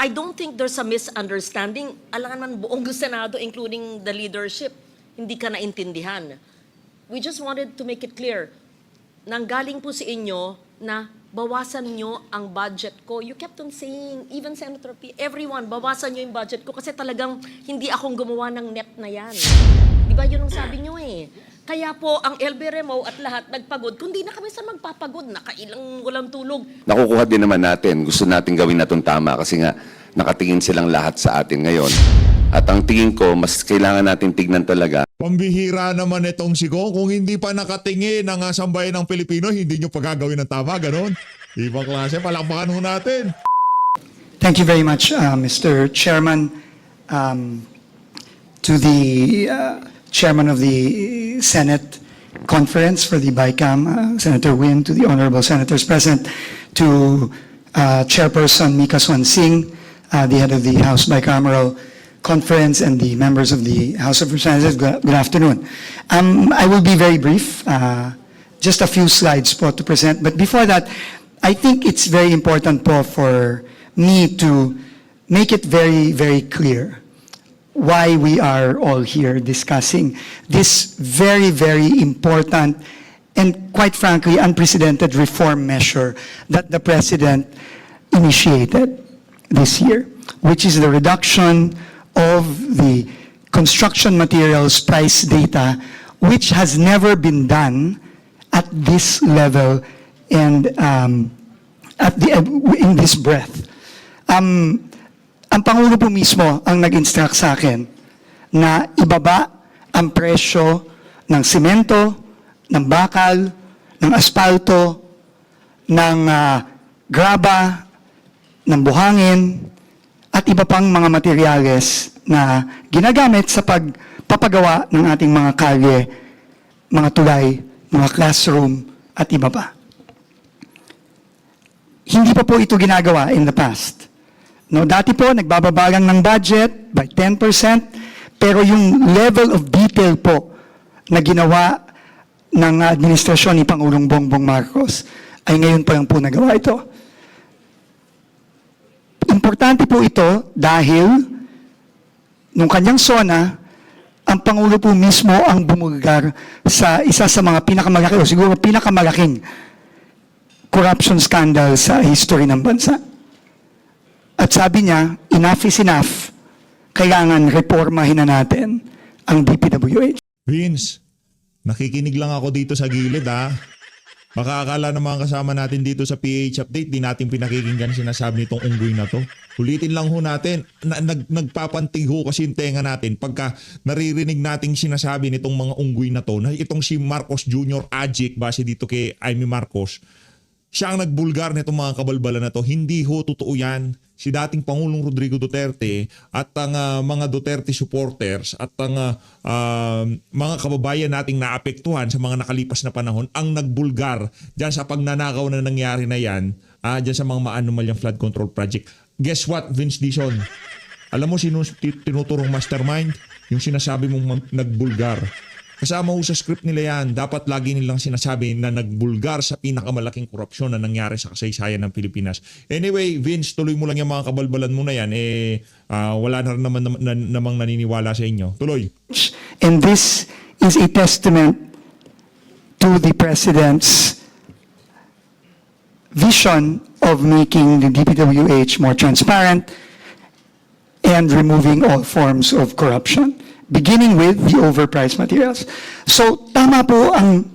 I don't think there's a misunderstanding. Alangan man buong Senado, including the leadership, hindi ka naintindihan. We just wanted to make it clear, nanggaling po sa inyo na bawasan nyo ang budget ko. You kept on saying, even Senator P, everyone, bawasan nyo yung budget ko kasi talagang hindi akong gumawa ng net na yan. Di ba yun ang sabi nyo eh? Kaya po, ang LB Remo at lahat nagpagod. Kundi na kami sa magpapagod, nakailang walang tulog. Nakukuha din naman natin. Gusto natin gawin na itong tama kasi nga nakatingin silang lahat sa atin ngayon. At ang tingin ko, mas kailangan natin tignan talaga. Pambihira naman itong si Kong. Kung hindi pa nakatingin ang sambayan ng Pilipino, hindi nyo pa gagawin ng tama, ganun. Ibang klase, palakpakan ho natin. Thank you very much, Mr. Chairman. To the Chairman of the Senate Conference for the BICAM, Senator Win, to the Honorable Senators present, to Chairperson Mika Swansing, the head of the House Bicameral Conference, and the members of the House of Representatives, good afternoon. I will be very brief, just a few slides po to present. But before that, I think it's very important po for me to make it very, very clear why we are all here discussing this very, very important and quite frankly unprecedented reform measure that the President initiated this year, which is the reduction of the construction materials price data, which has never been done at this level and in this breadth. Ang Pangulo po mismo ang nag-instruct sa akin na ibaba ang presyo ng simento, ng bakal, ng asfalto, ng graba, ng buhangin, at iba pang mga materyales na ginagamit sa pagpapagawa ng ating mga kalye, mga tulay, mga classroom, at iba pa. Hindi pa po ito ginagawa in the past. No, dati po, nagbababa lang ng budget by 10%, pero yung level of detail po na ginawa ng administrasyon ni Pangulong Bongbong Marcos ay ngayon pa lang po nagawa ito. Importante po ito dahil nung kanyang SONA, ang Pangulo po mismo ang bumulgar sa isa sa mga pinakamalaki o siguro pinakamalaking corruption scandal sa history ng bansa. At sabi niya, enough is enough, kailangan reformahin na natin ang DPWH. Vince, nakikinig lang ako dito sa gilid ha. Baka akala ng mga kasama natin dito sa PH Update, di natin pinakikinggan sinasabi nitong unggoy na to. Ulitin lang ho natin, nagpapantig ho kasi yung tenga natin pagka naririnig nating sinasabi nitong mga unggoy na to, na itong si Marcos Jr. Ajik, base dito kay Amy Marcos, siya ang nagbulgar nitong mga kabalbalan na to. Hindi ho totoo yan. Si dating Pangulong Rodrigo Duterte at ang mga Duterte supporters at ang mga kababayan nating naapektuhan sa mga nakalipas na panahon ang nagbulgar dyan sa pagnanakaw na nangyari na yan dyan sa mga maanumalyang flood control project. Guess what, Vince Dizon? Alam mo sino tinuturong mastermind? Yung sinasabi mong nagbulgar. Kasama ho sa script nila yan, dapat lagi nilang sinasabi na nagbulgar sa pinakamalaking korupsyon na nangyari sa kasaysayan ng Pilipinas. Anyway, Vince, tuloy mo lang yung mga kabalbalan mo na yan. Wala na rin namang naniniwala sa inyo. Tuloy. And this is a testament to the President's vision of making the DPWH more transparent and removing all forms of corruption, beginning with the overpriced materials. So, tama po ang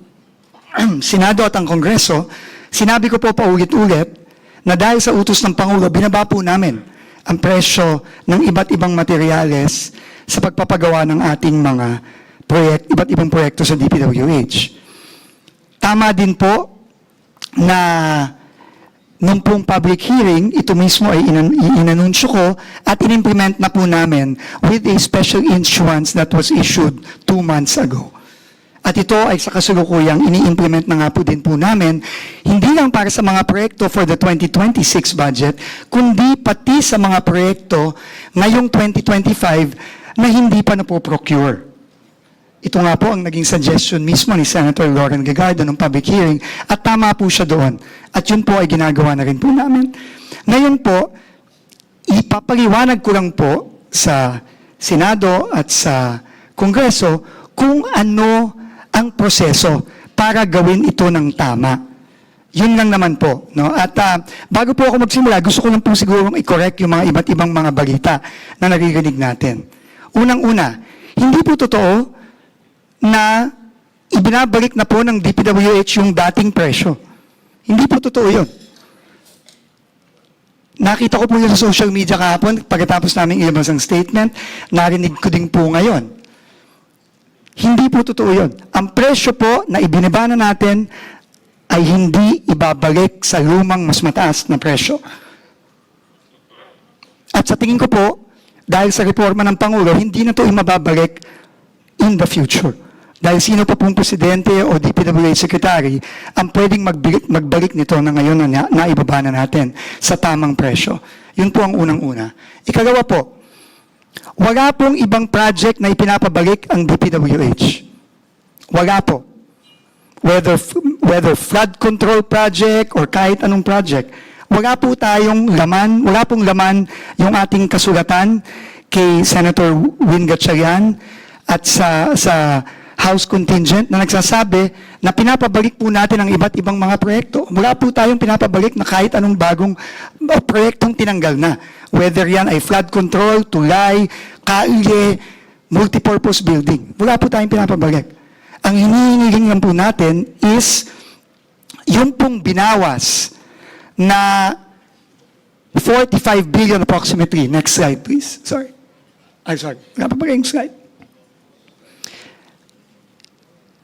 Senado at ang Kongreso. Sinabi ko po paulit-ulit na dahil sa utos ng Pangulo, binaba po namin ang presyo ng iba't ibang materyales sa pagpapagawa ng ating mga iba't ibang proyekto sa DPWH. Tama din po na nung pong public hearing, ito mismo ay inanunsyo ko at inimplement na po namin with a special issuance that was issued 2 months ago. At ito ay sa kasulukuyang ini-implement na nga po din po namin, hindi lang para sa mga proyekto for the 2026 budget, kundi pati sa mga proyekto ngayong 2025 na hindi pa napoprocure. Ito nga po ang naging suggestion mismo ni Senator Lauren Gagardo ng public hearing at tama po siya doon. At yun po ay ginagawa na rin po namin. Ngayon po, ipapaliwanag ko lang po sa Senado at sa Kongreso kung ano ang proseso para gawin ito ng tama. Yun lang naman po. No? At bago po ako magsimula, gusto ko lang po sigurong i-correct yung mga iba't ibang mga balita na naririnig natin. Unang-una, hindi po totoo na ibinabalik na po ng DPWH yung dating presyo. Hindi po totoo yun. Nakita ko po yun sa social media kahapon, pagkatapos namin ilabas ang statement, narinig ko din po ngayon. Hindi po totoo yun. Ang presyo po na ibinibana natin ay hindi ibabalik sa lumang mas mataas na presyo. At sa tingin ko po, dahil sa reforma ng Pangulo, hindi na ito imababalik in the future. Dahil sino pa pong presidente o DPWH secretary ang pwedeng magbalik nito na ngayon na naibaba na natin sa tamang presyo. Yun po ang unang-una. Ikalawa po, wala pong ibang project na ipinapabalik ang DPWH. Wala po. Whether flood control project or kahit anong project, wala po tayong laman, wala pong laman yung ating kasulatan kay Senator Win Gatchalian at sa House contingent na nagsasabi na pinapabalik po natin ang iba't ibang mga proyekto. Wala po tayong pinapabalik na kahit anong bagong proyektong tinanggal na. Whether yan ay flood control, tulay, kaile, multipurpose building. Wala po tayong pinapabalik. Ang hinihingi lang po natin is yung pong binawas na 45 billion approximately. Next slide, please. Sorry. Sorry. Wala pa ba yung slide?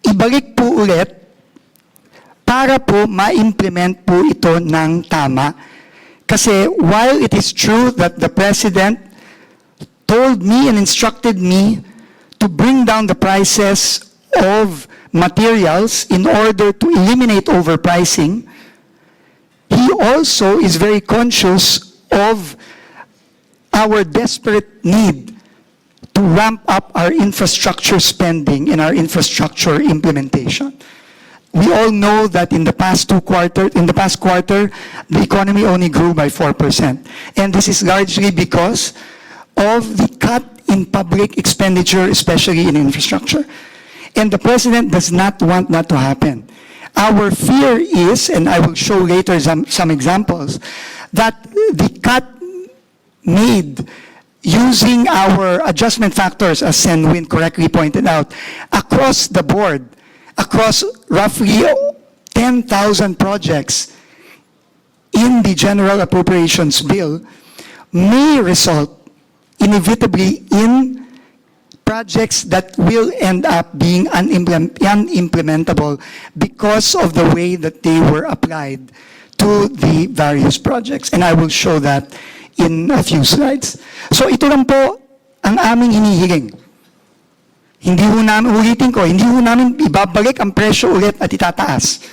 Ibalik po ulit para po ma-implement po ito ng tama. Kasi while it is true that the President told me and instructed me to bring down the prices of materials in order to eliminate overpricing, he also is very conscious of our desperate need to ramp up our infrastructure spending and our infrastructure implementation. We all know that in the past quarter, the economy only grew by 4%. And this is largely because of the cut in public expenditure, especially in infrastructure. And the President does not want that to happen. Our fear is, and I will show later some examples, that the cut made using our adjustment factors, as Sen Win correctly pointed out, across the board, across roughly 10,000 projects in the General Appropriations Bill, may result inevitably in projects that will end up being unimplementable because of the way that they were applied to the various projects. And I will show that in a few slides. So ito lang po ang aming hinihiling. Hindi ho namin, ulitin ko, hindi ho namin ibabalik ang presyo ulit at itataas.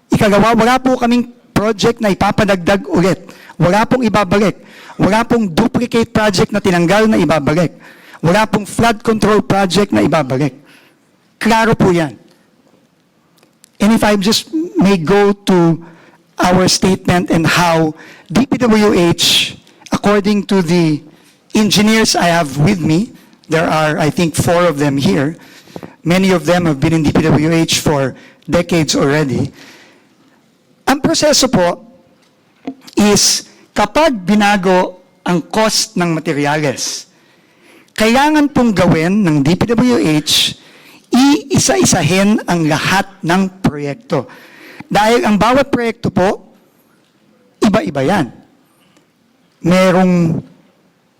Ikalawa, wala po kaming project na ipapadagdag ulit. Wala pong ibabalik. Wala pong duplicate project na tinanggal na ibabalik. Wala pong flood control project na ibabalik. Klaro po yan. And if I just may go to our statement and how DPWH, according to the engineers I have with me, there are, I think, 4 of them here. Many of them have been in DPWH for decades already. Ang proseso po is kapag binago ang cost ng materyales, kailangan pong gawin ng DPWH, iisa-isahin ang lahat ng proyekto. Dahil ang bawat proyekto po, iba-iba yan. Merong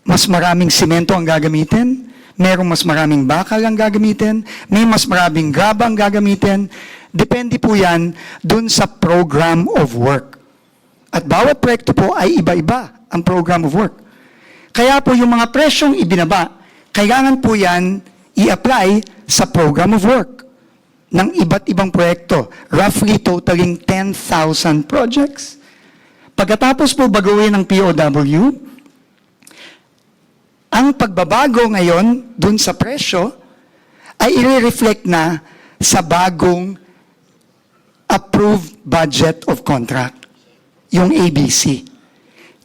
mas maraming simento ang gagamitin, merong mas maraming bakal ang gagamitin, may mas maraming graba ang gagamitin. Depende po yan dun sa program of work. At bawat proyekto po ay iba-iba ang program of work. Kaya po yung mga presyong ibinaba, kailangan po yan i-apply sa program of work ng iba't ibang proyekto, roughly totaling 10,000 projects. Pagkatapos po baguhin ng POW, ang pagbabago ngayon dun sa presyo ay i-reflect na sa bagong approved budget of contract, yung ABC.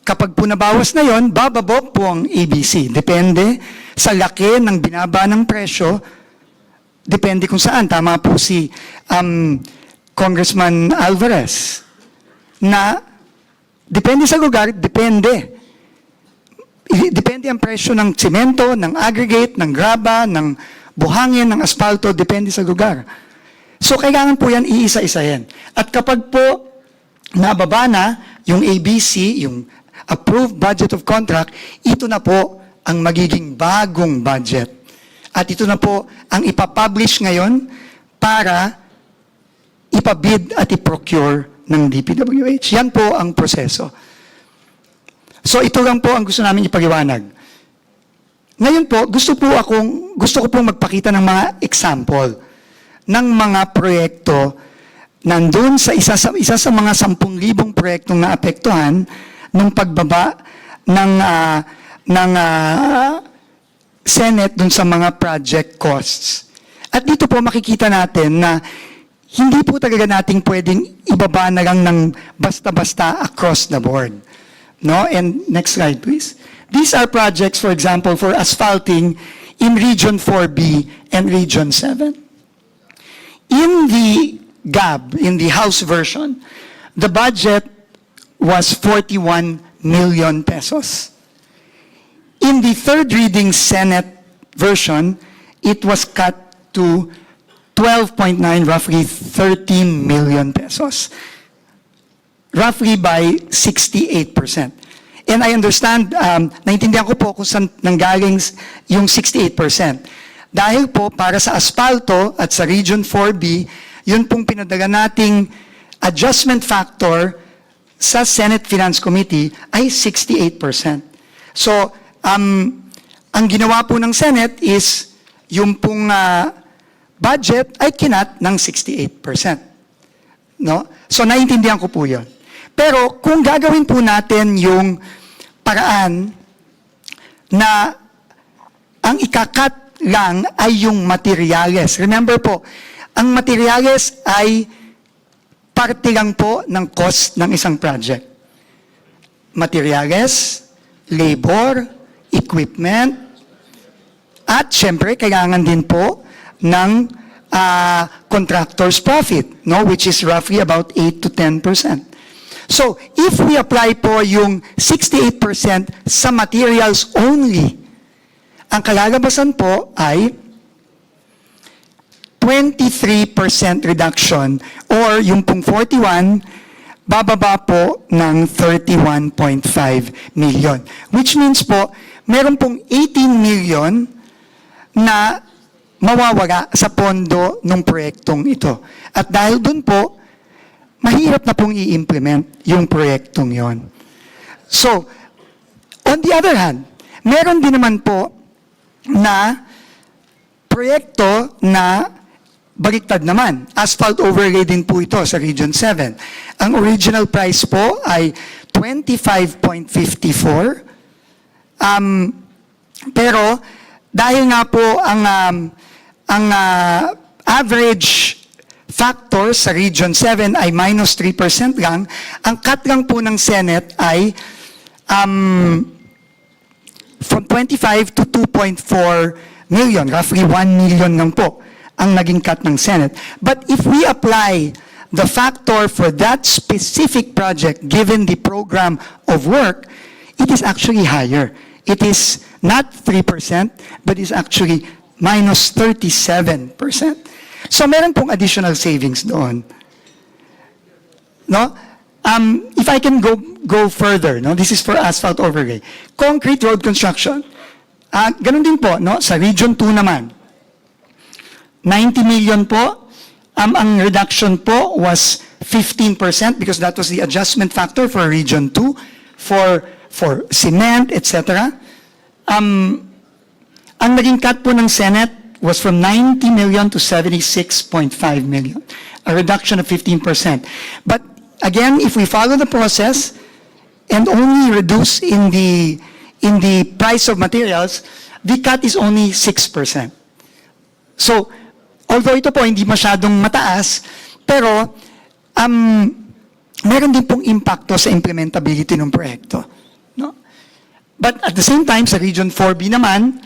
Kapag po nabawas na yon, bababa po ang ABC. Depende sa laki ng binaba ng presyo, depende kung saan. Tama po si Congressman Alvarez na depende sa lugar, depende. Depende ang presyo ng simento, ng aggregate, ng graba, ng buhangin, ng asfalto, depende sa lugar. So kailangan po yan iisa-isahin. At kapag po nababa na yung ABC, yung approved budget of contract, ito na po ang magiging bagong budget. At ito na po ang ipapublish ngayon para ipabid at iprocure ng DPWH. Yan po ang proseso. So ito lang po ang gusto namin ipaliwanag. Ngayon po, gusto ko pong magpakita ng mga example ng mga proyekto nandun sa isa sa mga 10,000 proyektong naapektuhan ng pagbaba ng Senate dun sa mga project costs. At dito po makikita natin na hindi po talaga nating pwedeng ibaba na lang ng basta-basta across the board. No? And next slide, please. These are projects, for example, for asphalting in Region 4B and Region 7. In the GAB, in the House version, the budget was 41 million pesos. In the third reading Senate version, it was cut to 12.9, roughly 13 million pesos. Roughly by 68%. And I understand, naintindihan ko po kung saan nanggaling yung 68%. Dahil po para sa asfalto at sa Region 4B, yun pong pinadala nating adjustment factor sa Senate Finance Committee ay 68%. So, ang ginawa po ng Senate is yung pong budget ay kinat ng 68%. No? So, naiintindihan ko po yun. Pero kung gagawin po natin yung paraan na ang ikakat lang ay yung materyales. Remember po, ang materyales ay parte lang po ng cost ng isang project. Materyales, labor, equipment, at syempre kailangan din po ng contractor's profit, no, which is roughly about 8 to 10%. So, if we apply po yung 68% sa materials only, ang kalalabasan po ay 23% reduction or yung pong 41, bababa po ng 31.5 million. Which means po, meron pong 18 million na mawawala sa pondo ng proyektong ito. At dahil dun po, mahirap na pong i-implement yung proyektong yon. So, on the other hand, meron din naman po na proyekto na baliktad naman. Asphalt overlay din po ito sa Region 7. Ang original price po ay 25.54. Pero dahil nga po ang average factor sa Region 7 ay minus 3% lang, ang cut lang po ng Senate ay from 25 to 2.4 million, roughly 1 million lang po ang naging cut ng Senate. But if we apply the factor for that specific project given the program of work, it is actually higher. It is not 3%, but is actually minus 37%. So meron pong additional savings doon. No? If I can go further, no? This is for asphalt overlay. Concrete road construction. Ganun din po, no? Sa Region 2 naman. 90 million po. Ang reduction po was 15% because that was the adjustment factor for Region 2 for cement, etc. Ang naging cut po ng Senate was from 90 million to 76.5 million, a reduction of 15%. But again, if we follow the process and only reduce in the price of materials, the cut is only 6%. So, although ito po hindi masyadong mataas, pero meron din pong impacto sa implementability ng proyekto. But at the same time, sa Region 4B naman,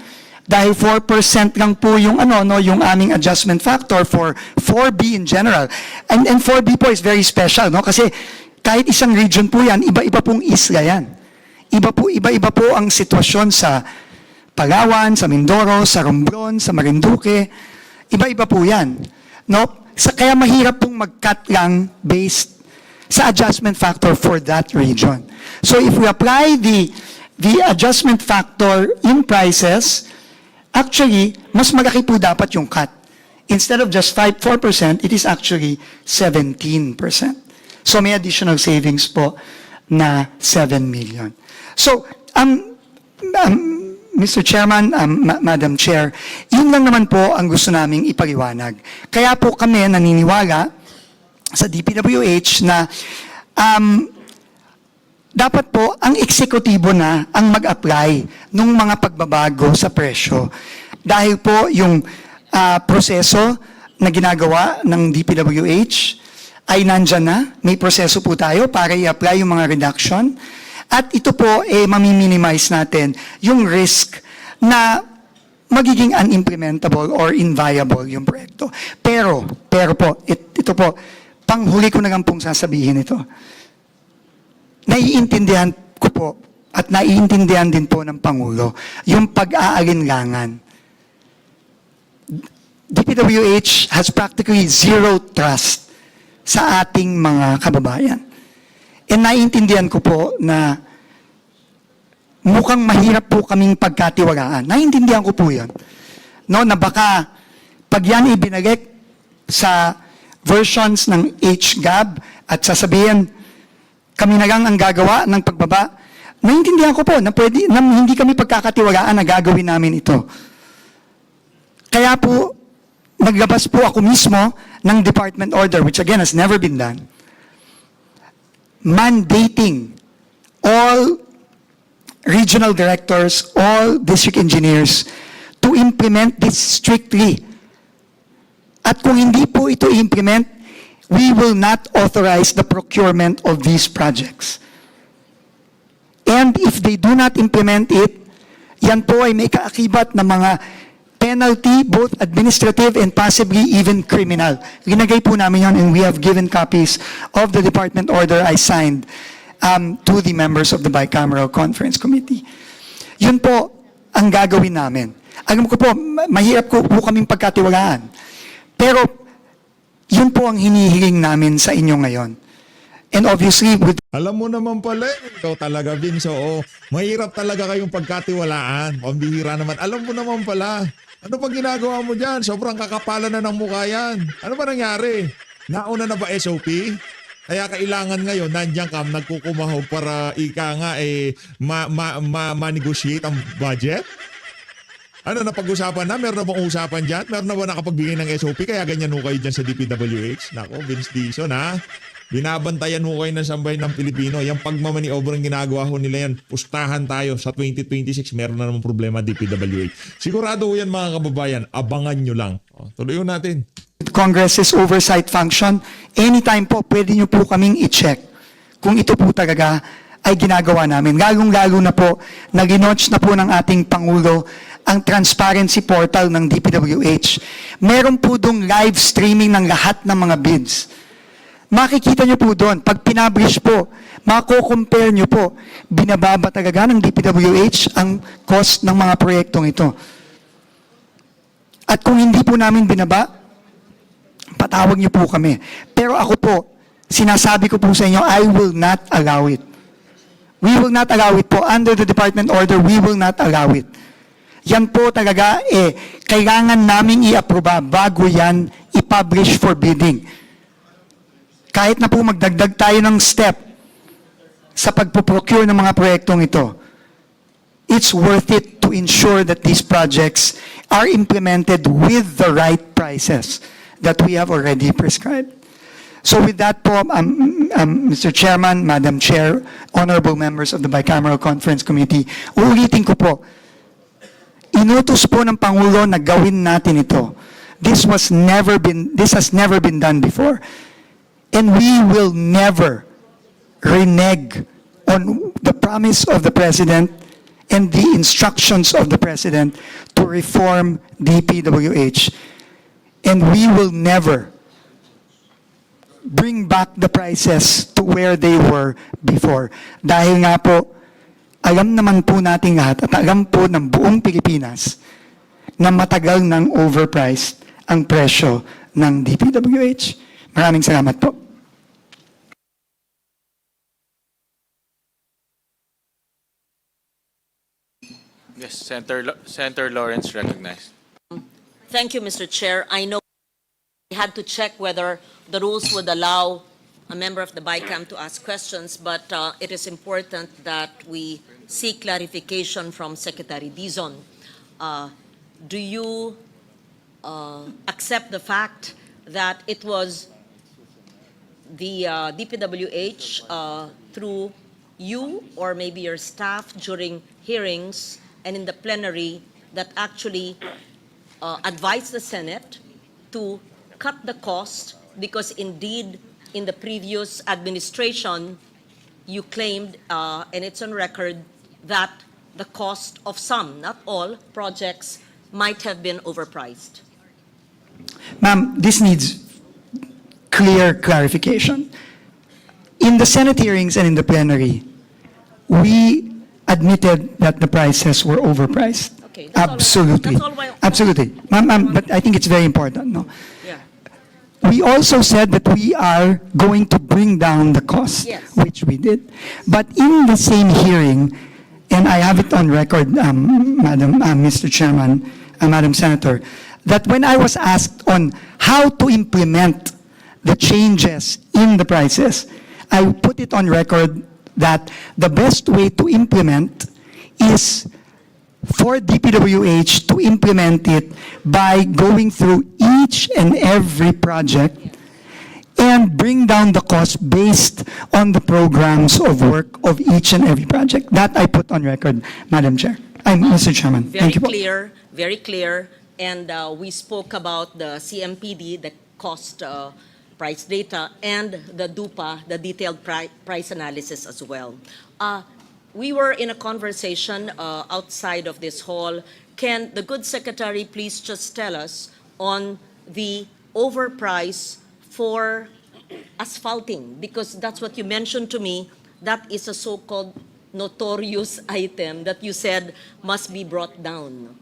dahil 4% lang po yung yung aming adjustment factor for 4B in general. And 4B po is very special, no? Kasi kahit isang region po yan, iba-iba pong isla yan. Iba-iba po ang sitwasyon sa Palawan, sa Mindoro, sa Romblon, sa Marinduque. Iba-iba po yan. No? Kaya mahirap pong mag-cut lang based sa adjustment factor for that region. So if we apply the adjustment factor in prices, actually, mas malaki po dapat yung cut. Instead of just 4%, it is actually 17%. So may additional savings po na 7 million. So, Mr. Chairman, Madam Chair, yun lang naman po ang gusto naming ipaliwanag. Kaya po kami naniniwala sa DPWH na dapat po ang eksekutibo na ang mag-apply ng mga pagbabago sa presyo. Dahil po yung proseso na ginagawa ng DPWH ay nandyan na. May proseso po tayo para i-apply yung mga reduction. At ito po, mamiminimize natin yung risk na magiging unimplementable or inviable yung proyekto. Pero po, ito po, panghuli ko na lang pong sasabihin ito. Naiintindihan ko po at naiintindihan din po ng Pangulo yung pag-aalinlangan. DPWH has practically zero trust sa ating mga kababayan. And naiintindihan ko po na mukhang mahirap po kaming pagkatiwalaan. Naiintindihan ko po yan. No, na baka pag yan ibinalik sa versions ng HGAB at sasabihin, kami na lang ang gagawa ng pagbaba. Naiintindihan ko po na hindi kami pagkakatiwalaan na gagawin namin ito. Kaya po, naglabas po ako mismo ng department order, which again has never been done, mandating all regional directors, all district engineers to implement this strictly. At kung hindi po ito i-implement, we will not authorize the procurement of these projects. And if they do not implement it, yan po ay may kaakibat na mga penalty, both administrative and possibly even criminal. Ginagay po namin yan and we have given copies of the department order I signed to the members of the Bicameral Conference Committee. Yun po ang gagawin namin. Alam ko po, mahirap po kaming pagkatiwalaan. Pero yun po ang hinihiling namin sa inyo ngayon. And obviously, with... Alam mo naman pala, ikaw talaga, Vince. Oo, mahirap talaga kayong pagkatiwalaan. Pambihira naman. Alam mo naman pala. Ano pang ginagawa mo dyan? Sobrang kakapalan na ng mukha yan. Ano ba nangyari? Nauna na ba SOP? Kaya kailangan ngayon, nandiyan ka, nagkukumahog para ika nga ma-negotiate ang budget? Ano, napag-usapan na? Meron na bang usapan dyan? Meron na ba nakapagbigay ng SOP? Kaya ganyan ho kayo dyan sa DPWH? Nako, Vince Dizon ha? Binabantayan ho kayo ng sambahin ng Pilipino. Yung pagmamani-over ang ginagawa ho nila yan, pustahan tayo sa 2026. Meron na namang problema DPWH. Sigurado ho yan mga kababayan. Abangan nyo lang. O, tuloy ho natin. Congress's oversight function, anytime po, pwede nyo po kaming i-check kung ito po talaga ay ginagawa namin. Lalong-lalo na po, nag-launch na po ng ating Pangulo ang transparency portal ng DPWH. Meron po doon live streaming ng lahat ng mga bids. Makikita nyo po doon, pag pinablish po, mako-compare nyo po, binababa talaga ng DPWH ang cost ng mga proyektong ito. At kung hindi po namin binaba, patawag nyo po kami. Pero ako po, sinasabi ko po sa inyo, I will not allow it. We will not allow it po. Under the department order, we will not allow it. Yan po talaga, kailangan namin i-aproba bago yan i-publish for bidding. Kahit na po magdagdag tayo ng step sa pagpo-procure ng mga proyektong ito, it's worth it to ensure that these projects are implemented with the right prices that we have already prescribed. So with that po, Mr. Chairman, Madam Chair, honorable members of the Bicameral Conference Committee, uulitin ko po, inutos po ng Pangulo na gawin natin ito. This has never been done before. And we will never renege on the promise of the President and the instructions of the President to reform DPWH. And we will never bring back the prices to where they were before. Dahil nga po, alam naman po nating lahat at alam po ng buong Pilipinas na matagal nang overpriced ang presyo ng DPWH. Maraming salamat po. Yes, Senator Lawrence recognized. Thank you, Mr. Chair. I know we had to check whether the rules would allow a member of the BICAM to ask questions, but it is important that we seek clarification from Secretary Dizon. Do you accept the fact that it was the DPWH through you or maybe your staff during hearings and in the plenary that actually advised the Senate to cut the cost, because indeed in the previous administration you claimed, and it's on record, that the cost of some, not all, projects might have been overpriced? Ma'am, this needs clear clarification. In the Senate hearings and in the plenary, we admitted that the prices were overpriced. Okay, that's all- Absolutely. that's all why- Absolutely. Ma'am, but I think it's very important, no? Yeah. We also said that we are going to bring down the cost, Yes. which we did. But in the same hearing, and I have it on record, Mr. Chairman, Madam Senator, that when I was asked on how to implement the changes in the prices, I put it on record that the best way to implement is for DPWH to implement it by going through each and every project and bring down the cost based on the programs of work of each and every project. That I put on record, Madam Chair. Mr. Chairman. Very Thank you po. clear, very clear. And we spoke about the CMPD, the cost price data, and the DUPA, the detailed price analysis as well. We were in a conversation outside of this hall. Can the good secretary please just tell us on the overprice for asphalting? Because that's what you mentioned to me. That is a so-called notorious item that you said must be brought down.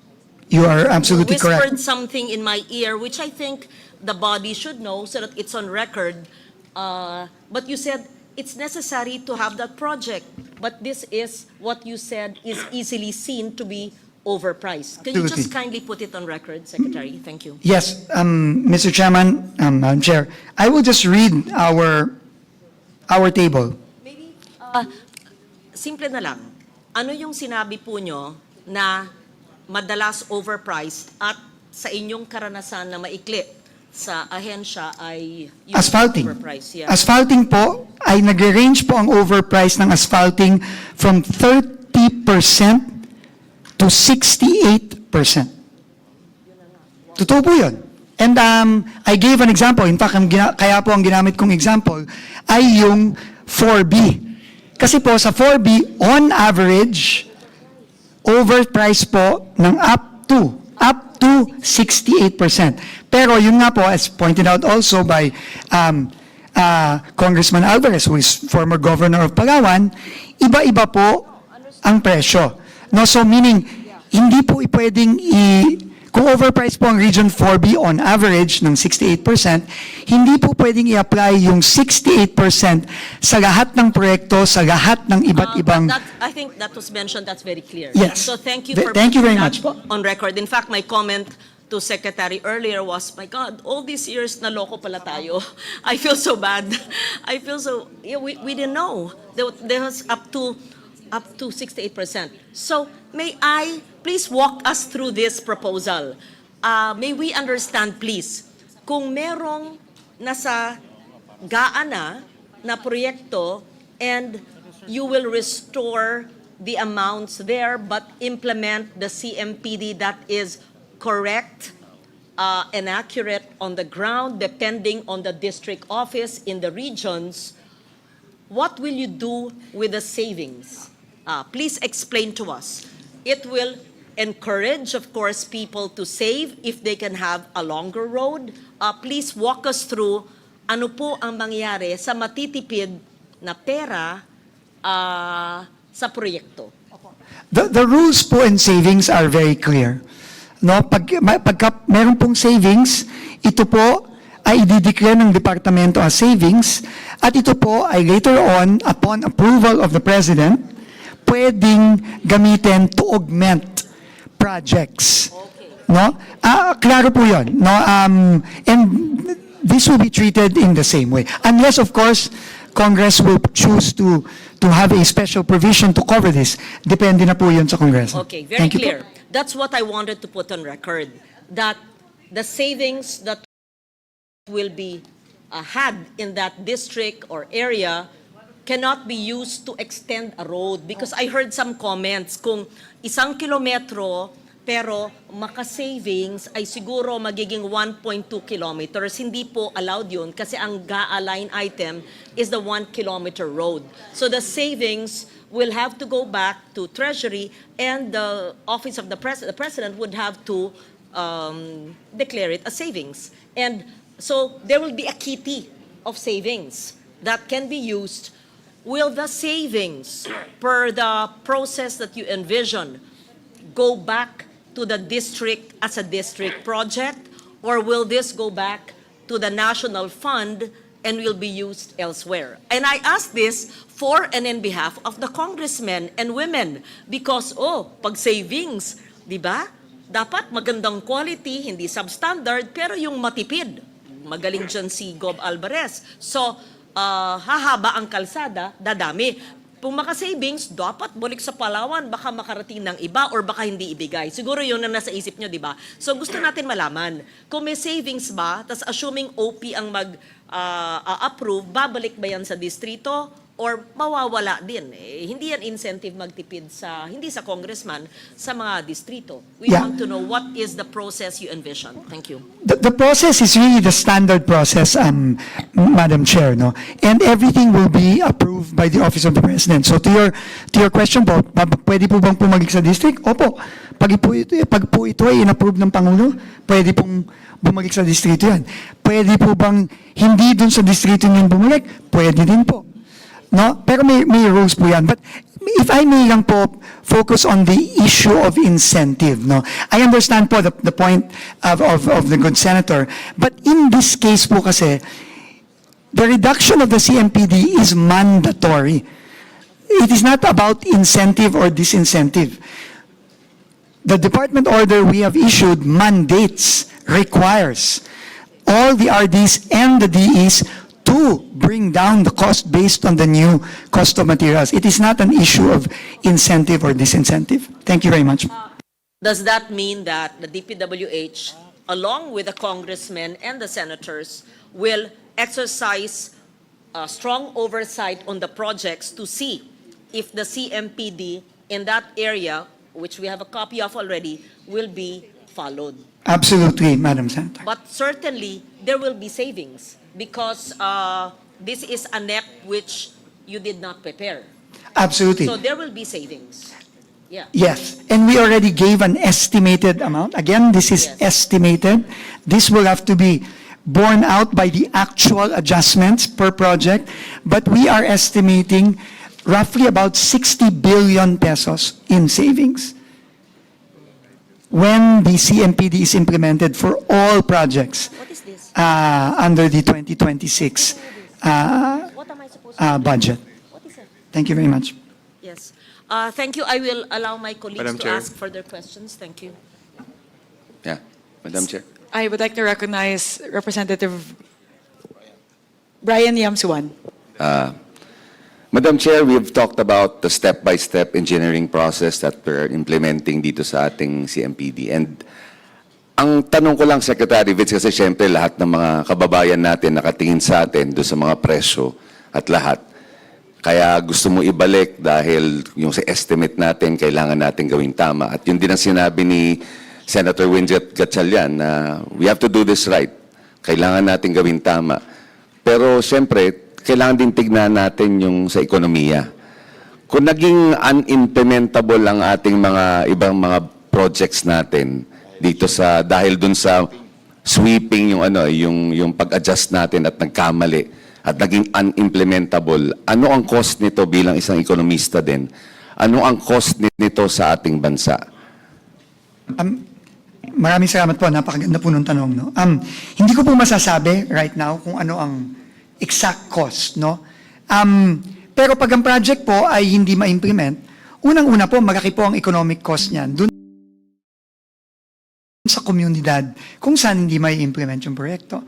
You are absolutely Whispered correct. something in my ear, which I think the body should know so that it's on record. But you said it's necessary to have that project. But this is what you said is easily seen to be overpriced. Can you just Absolutely. kindly put it on record, Secretary? Thank you. Yes, Mr. Chairman, Madam Chair, I will just read our table. Maybe, simple na lang. Ano yung sinabi po nyo na madalas overpriced at sa inyong karanasan na maikli sa ahensya ay yung Asphalting. overpriced? Yeah. Asphalting po ay nagre-range po ang overprice ng asphalting from 30% to 68%. Totoo po yun. And I gave an example. In fact, kaya po ang ginamit kong example ay yung 4B. Kasi po sa 4B, on average, overprice po ng up to 68%. Pero yun nga po, as pointed out also by Congressman Alvarez, who is former governor of Palawan, iba-iba po ang presyo. No, so meaning, hindi po pwedeng kung overpriced po ang Region 4B on average ng 68%, hindi po pwedeng i-apply yung 68% sa lahat ng proyekto, sa lahat ng iba't ibang... I think that was mentioned, that's very clear. Yes. So thank you for Thank you very putting much that po. on record. In fact, my comment to Secretary earlier was, my God, all these years naloko pala tayo. I feel so bad. I feel so, we didn't know. There was up to 68%. So may I please walk us through this proposal? May we understand please, kung merong nasa gaana na proyekto and you will restore the amounts there but implement the CMPD that is correct and accurate on the ground depending on the district office in the regions, what will you do with the savings? Please explain to us. It will encourage, of course, people to save if they can have a longer road. Please walk us through ano po ang mangyari sa matitipid na pera sa proyekto. The rules po and savings are very clear. No, pagka meron pong savings, ito po ay i-declare ng departamento as savings at ito po ay later on, upon approval of the President, pwedeng gamitin to augment projects. No? Klaro po yun. No? And this will be treated in the same way. Unless, of course, Congress will choose to have a special provision to cover this. Depende na po yun sa Congress. Okay, very Thank you po. clear. That's what I wanted to put on record, that the savings that will be had in that district or area cannot be used to extend a road. Because I heard some comments, kung 1 kilometro pero maka-savings ay siguro magiging 1.2 kilometers. Hindi po allowed yun kasi ang GAA line item is the 1 kilometer road. So the savings will have to go back to Treasury and the Office of the President would have to declare it as savings. And so there will be a kitty of savings that can be used. Will the savings per the process that you envision go back to the district as a district project, or will this go back to the national fund and will be used elsewhere? And I ask this for and in behalf of the congressmen and women because, pag savings, di ba? Dapat magandang quality, hindi substandard, pero yung matipid. Magaling dyan si Gob Alvarez. So, hahaba ang kalsada, dadami. Kung maka-savings, dapat balik sa Palawan, baka makarating ng iba or baka hindi ibigay. Siguro yun ang nasa isip nyo, di ba? So gusto natin malaman, kung may savings ba, tas assuming OP ang mag-approve, babalik ba yan sa distrito or mawawala din? Hindi yan incentive magtipid hindi sa congressman, sa mga distrito. We Yeah. want to know what is the process you envision. Thank you. The process is really the standard process, Madam Chair, no? And everything will be approved by the Office of the President. So to your question po, pwede po bang bumalik sa district? Opo. Pag po ito ay in-approve ng Pangulo, pwede pong bumalik sa distrito yan. Pwede po bang hindi dun sa distrito niyan bumalik? Pwede din po. No? Pero may rules po yan. But if I may lang po focus on the issue of incentive. No? I understand po the point of the good senator. But in this case po kasi, the reduction of the CMPD is mandatory. It is not about incentive or disincentive. The department order we have issued mandates, requires all the RDs and the DEs to bring down the cost based on the new cost of materials. It is not an issue of incentive or disincentive. Thank you very much. Does that mean that the DPWH, along with the congressmen and the senators, will exercise strong oversight on the projects to see if the CMPD in that area, which we have a copy of already, will be followed? Absolutely, Madam Senator. But certainly, there will be savings because this is a NEP which you did not prepare. Absolutely. So there will be savings. Yeah. Yes, and we already gave an estimated amount. Again, this is Yes. estimated. This will have to be borne out by the actual adjustments per project, but we are estimating roughly about 60 billion pesos in savings when the CMPD is implemented for all projects What is this? under the 2026 What am I supposed to do? budget. What is it? Thank you very much. Yes. Thank you. I will allow my colleagues Madam to Chair. ask further questions. Thank you. Yeah, Madam Chair. I would like to recognize Representative Brian Yamsuan. Madam Chair, we've talked about the step-by-step engineering process that we're implementing dito sa ating CMPD. And ang tanong ko lang, Secretary Vitz, kasi syempre lahat ng mga kababayan natin nakatingin sa atin doon sa mga presyo at lahat. Kaya gusto mo ibalik dahil yung sa estimate natin, kailangan natin gawing tama. At yun din ang sinabi ni Senator Winget Gatchalian na we have to do this right. Kailangan natin gawing tama. Pero syempre, kailangan din tignan natin yung sa ekonomiya. kung naging unimplementable ang ating mga ibang mga projects natin dito sa dahil dun sa sweeping yung pag-adjust natin at nagkamali at naging unimplementable, ano ang cost nito bilang isang ekonomista din? Ano ang cost nito sa ating bansa? Maraming salamat po. Napakaganda po ng tanong. No? Hindi ko po masasabi right now kung ano ang exact cost. No? Pero pag ang project po ay hindi ma-implement, unang-una po, malaki po ang economic cost niyan. Doon sa komunidad kung saan hindi ma-implement yung proyekto.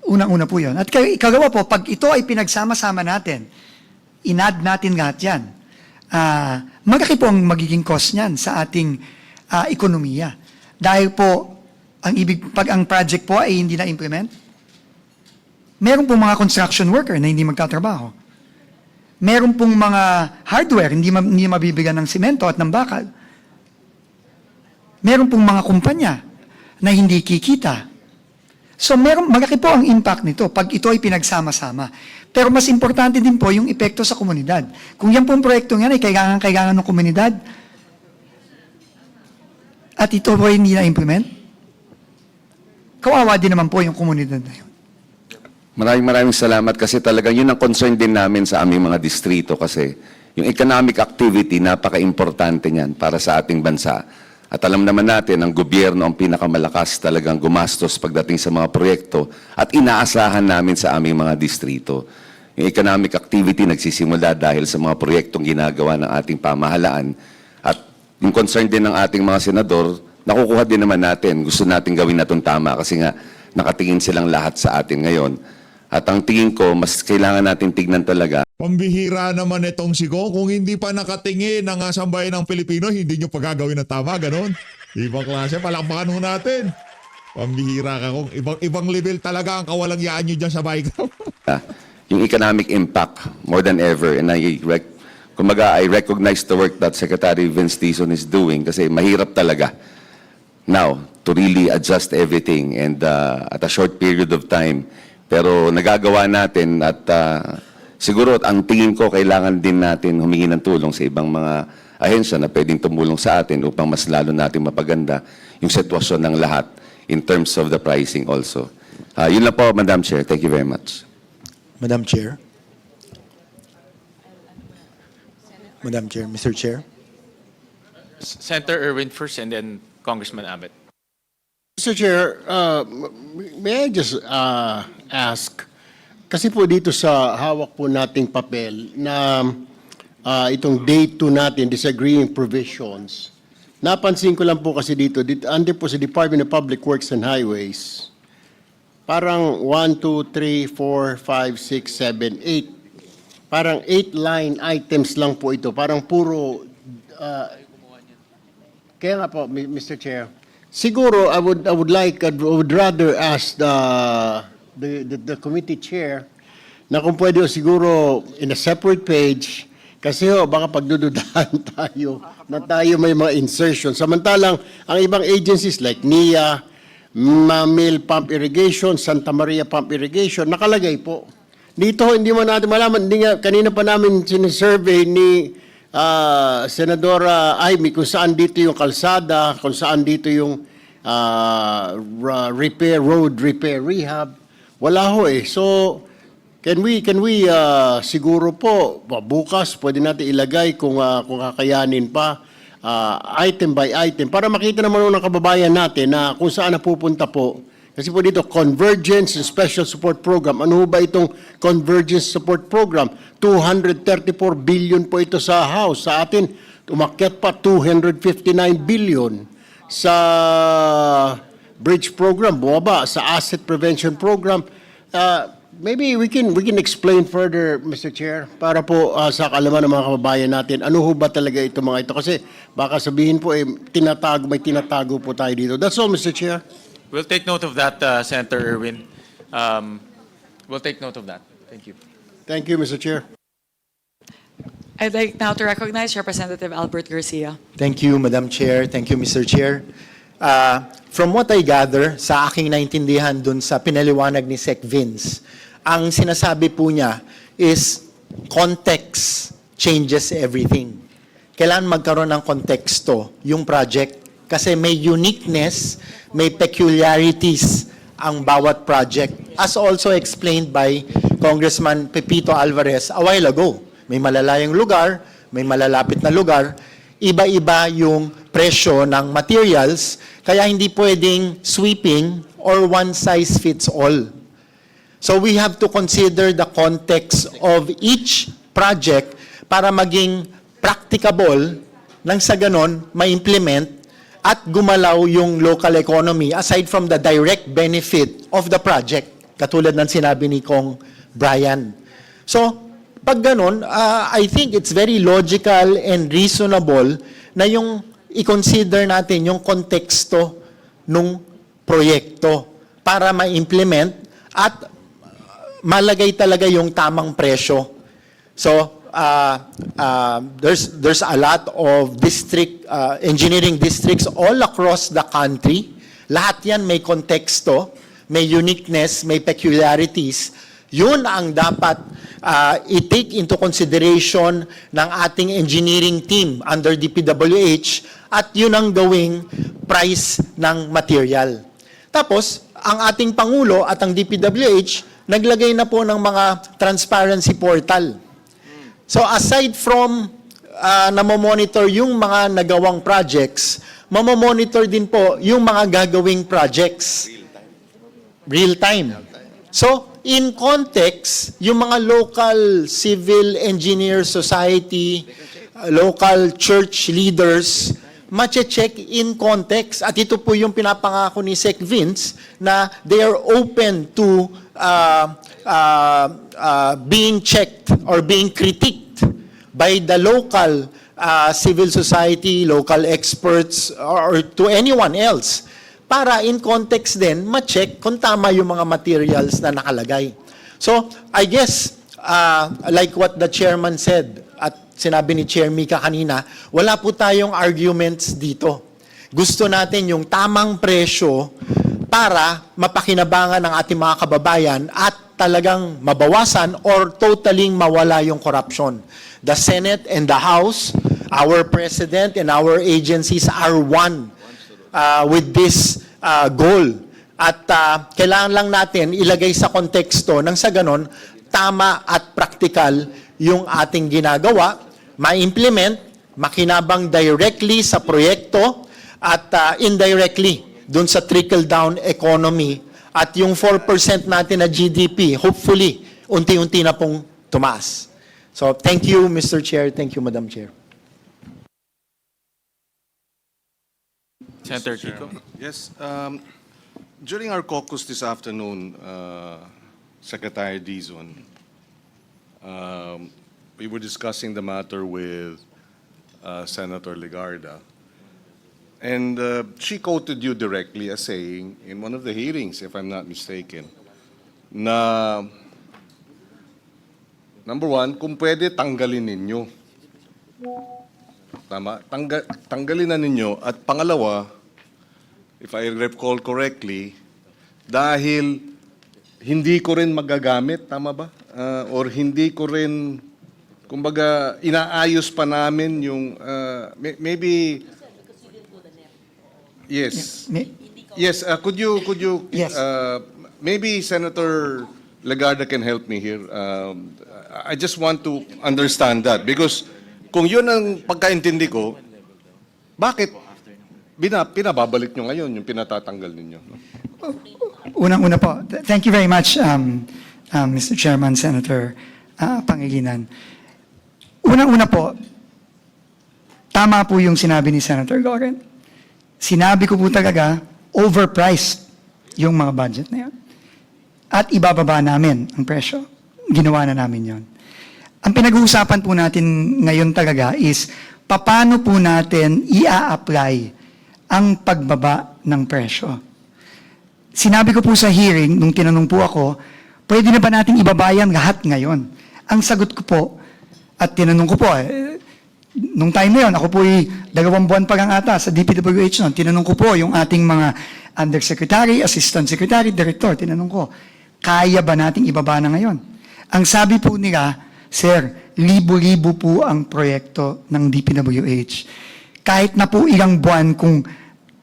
Unang-una po yun. At ikalawa po, pag ito ay pinagsama-sama natin, in-add natin lahat yan, malaki po ang magiging cost niyan sa ating ekonomiya. Dahil po, pag ang project po ay hindi na-implement, meron pong mga construction worker na hindi magtatrabaho. Meron pong mga hardware, hindi mabibigyan ng simento at ng bakal. Meron pong mga kumpanya na hindi kikita. So, malaki po ang impact nito pag ito ay pinagsama-sama. Pero mas importante din po yung epekto sa komunidad. Kung yan pong proyektong yan ay kailangan ng komunidad, at ito po ay hindi na-implement, kawawa din naman po yung komunidad na yun. Maraming salamat kasi talagang yun ang concern din namin sa aming mga distrito kasi yung economic activity, napaka-importante niyan para sa ating bansa. At alam naman natin, ang gobyerno ang pinakamalakas talagang gumastos pagdating sa mga proyekto at inaasahan namin sa aming mga distrito. Yung economic activity nagsisimula dahil sa mga proyektong ginagawa ng ating pamahalaan. At yung concern din ng ating mga senador, nakukuha din naman natin. Gusto natin gawin na itong tama kasi nga nakatingin silang lahat sa atin ngayon. At ang tingin ko, mas kailangan natin tignan talaga. Pambihira naman itong si Go. Kung hindi pa nakatingin ang sambayan ng Pilipino, hindi nyo pagagawin na tama, ganon. Ibang klase, palakpakan ho natin. Pambihira ka kung ibang level talaga ang kawalang-yaan nyo dyan sa Baikram. Yung economic impact, more than ever. And I recognize the work that Secretary Vince Dizon is doing kasi mahirap talaga now to really adjust everything and at a short period of time. Pero nagagawa natin at siguro ang tingin ko kailangan din natin humingi ng tulong sa ibang mga ahensya na pwedeng tumulong sa atin upang mas lalo natin mapaganda yung sitwasyon ng lahat in terms of the pricing also. Yun lang po, Madam Chair. Thank you very much. Madam Chair. Madam Chair, Mr. Chair. Senator Erwin first and then Congressman Abbott. Mr. Chair, may I just ask, kasi po dito sa hawak po nating papel na itong day 2 natin, disagreeing provisions, napansin ko lang po kasi dito under po sa Department of Public Works and Highways, parang 1, 2, 3, 4, 5, 6, 7, 8. Parang 8 line items lang po ito. Parang puro, kaya nga po, Mr. Chair, siguro, I would rather ask the committee chair na kung pwede siguro in a separate page kasi baka pagdududahan tayo na tayo may mga insertion. Samantalang ang ibang agencies like NIA, Mamil Pump Irrigation, Santa Maria Pump Irrigation, nakalagay po. Dito hindi mo natin malaman, kanina pa namin sinisurvey ni Senadora Amy kung saan dito yung kalsada, kung saan dito yung road repair, rehab. Wala ho eh. So, can we siguro po, bukas pwede natin ilagay kung kakayanin pa, item by item, para makita naman ng kababayan natin na kung saan napupunta po. Kasi po dito, Convergence and Special Support Program. Ano ba itong Convergence Support Program? 234 billion po ito sa House. Sa atin, umakyat pa 259 billion. Sa Bridge Program, bumaba. Sa Asset Prevention Program. Maybe we can explain further, Mr. Chair, para po sa kaalaman ng mga kababayan natin, ano ho ba talaga ito mga ito? Kasi baka sabihin po, may tinatago po tayo dito. That's all, Mr. Chair. We'll take note of that, Senator Erwin. We'll take note of that. Thank you. Thank you, Mr. Chair. I'd like now to recognize Representative Albert Garcia. Thank you, Madam Chair. Thank you, Mr. Chair. From what I gather, sa aking naintindihan dun sa pinaliwanag ni Sec. Vince, ang sinasabi po niya is context changes everything. Kailangan magkaroon ng konteksto yung project kasi may uniqueness, may peculiarities ang bawat project. As also explained by Congressman Pepito Alvarez a while ago. May malalayang lugar, may malalapit na lugar, iba-iba yung presyo ng materials, kaya hindi pwedeng sweeping or one size fits all. So we have to consider the context of each project para maging practicable nang sa ganon ma-implement at gumalaw yung local economy aside from the direct benefit of the project, katulad ng sinabi ni Kong Brian. So, pag ganon, I think it's very logical and reasonable na yung i-consider natin yung konteksto nung proyekto para ma-implement at malagay talaga yung tamang presyo. So, there's a lot of engineering districts all across the country. Lahat yan may konteksto, may uniqueness, may peculiarities. Yun ang dapat i-take into consideration ng ating engineering team under DPWH at yun ang gawing price ng material. Tapos, ang ating Pangulo at ang DPWH naglagay na po ng mga transparency portal. So aside from namomonitor yung mga nagawang projects, mamomonitor din po yung mga gagawing projects. Real time. So, in context, yung mga local civil engineer society, local church leaders, mache-check in context. At ito po yung pinapangako ni Sec Vince na they are open to being checked or being critiqued by the local civil society, local experts, or to anyone else. Para in context din, ma-check kung tama yung mga materials na nakalagay. So, I guess, like what the chairman said, at sinabi ni Chair Mika kanina, wala po tayong arguments dito. Gusto natin yung tamang presyo para mapakinabangan ng ating mga kababayan at talagang mabawasan or totaling mawala yung corruption. The Senate and the House, our President and our agencies are one with this goal. At kailangan lang natin ilagay sa konteksto nang sa ganon, tama at practical yung ating ginagawa, ma-implement, makinabang directly sa proyekto at indirectly dun sa trickle-down economy at yung 4% natin na GDP, hopefully, unti-unti na pong tumaas. So, thank you, Mr. Chair. Thank you, Madam Chair. Senator Kiko. Yes. During our caucus this afternoon, Secretary Dizon, we were discussing the matter with Senator Legarda. And she quoted you directly as saying, in one of the hearings, if I'm not mistaken, na, number one, kung pwede, tanggalin ninyo. Tama? Tanggalin na ninyo. At pangalawa, if I recall correctly, dahil hindi ko rin magagamit, tama ba? Or hindi ko rin, kumbaga, inaayos pa namin yung, maybe, yes. Yes, could you, Yes. maybe Senator Legarda can help me here. I just want to understand that because kung yun ang pagkaintindi ko, bakit pinababalik nyo ngayon yung pinatatanggal ninyo? No? Unang-una po, thank you very much, Mr. Chairman, Senator Pangilinan. Unang-una po, tama po yung sinabi ni Senator Goren. Sinabi ko po talaga, overpriced yung mga budget na yun. At ibababa namin ang presyo. Ginawa na namin yon. Ang pinag-uusapan po natin ngayon talaga is, paano po natin i-apply ang pagbaba ng presyo. Sinabi ko po sa hearing, nung tinanong po ako, pwede na ba natin ibabayan lahat ngayon? Ang sagot ko po, at tinanong ko po, nung time na yun, ako po 2 buwan pa lang ata sa DPWH noon, tinanong ko po yung ating mga undersecretary, assistant secretary, director, tinanong ko, kaya ba nating ibaba na ngayon? Ang sabi po nila, Sir, libo-libo po ang proyekto ng DPWH. Kahit na po ilang buwan,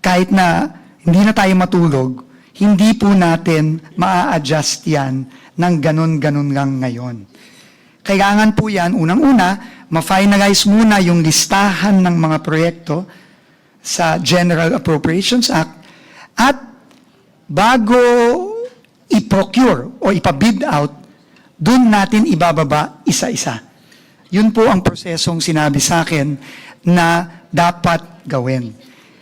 kahit na hindi na tayo matulog, hindi po natin maa-adjust yan ng ganun-ganun lang ngayon. Kailangan po yan, unang-una, ma-finalize muna yung listahan ng mga proyekto sa General Appropriations Act at bago i-procure o ipabid out, dun natin ibababa isa-isa. Yun po ang prosesong sinabi sa akin na dapat gawin.